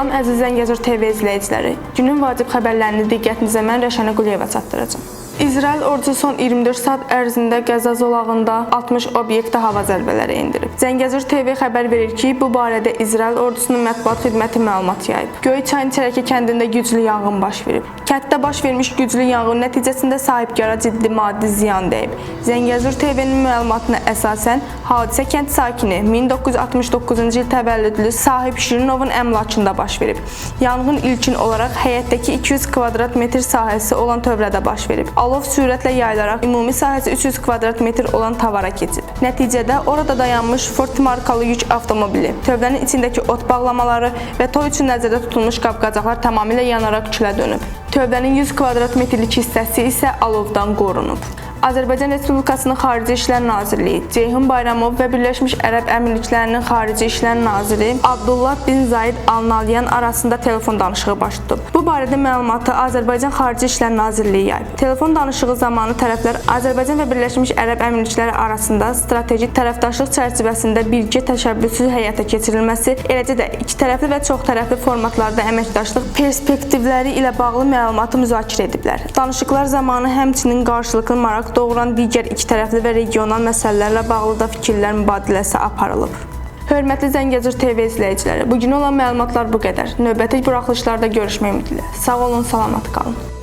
Salam əziz Zəngəzur TV izləyiciləri. Günün vacib xəbərlərini diqqətinizə mən Rəşənə Quliyeva çatdıracağam. İsrail ordusu son 24 saat ərzində Qəzza zolağında 60 obyektə hava zərbələri endirib. Zəngəzur TV xəbər verir ki, bu barədə İsrail ordusunun mətbuat xidməti məlumat yayıb. Göyçayın Çərəkə kəndində güclü yanğın baş verib. Kənddə baş vermiş güclü yanğın nəticəsində sahibkara ciddi maddi ziyan dəyib. Zəngəzur TV-nin məlumatına əsasən, hadisə kənd sakini 1969-cu il təvəllüdlü Sahib Şirinovun əmlakında baş verib. Yanğın ilkin olaraq həyətdəki 200 kvadrat metr sahəsi olan tövlədə baş verib. Alov sürətlə yayılaraq ümumi sahəsi 300 kvadrat metr olan tavara keçib. Nəticədə orada dayanmış Ford markalı yük avtomobili, tövlənin içindəki ot bağlamaları və toy üçün nəzərdə tutulmuş qab-qacaqlar tamamilə yanaraq külə dönüb. Tövlənin 100 kvadrat metrlik hissəsi isə alovdan qorunub. Azərbaycan Respublikasının Xarici İşlər Nazirliyi Ceyhun Bayramov və Birləşmiş Ərəb Əmirliklərinin Xarici İşlər Naziri Abdullah bin Zayed Al Nahyan arasında telefon danışığı baş tutub. Bu barədə məlumatı Azərbaycan Xarici İşlər Nazirliyi yayıb. Telefon danışığı zamanı tərəflər Azərbaycan və Birləşmiş Ərəb Əmirlikləri arasında strateji tərəfdaşlıq çərçivəsində birgə təşəbbüsü həyata keçirilməsi, eləcə də ikitərəfli və çoxtərəfli formatlarda əməkdaşlıq perspektivləri ilə bağlı məlumatı müzakirə ediblər. Danışıqlar zamanı həmçinin qarşılıqlı maraq doğuran digər ikitərəfli və regional məsələlərlə bağlı da fikirlər mübadiləsi aparılıb. Hörmətli Zəngəzur TV izləyiciləri, bugün olan məlumatlar bu qədər. Növbəti buraxılışlarda görüşmək ümidi ilə. Sağ olun, salamat qalın.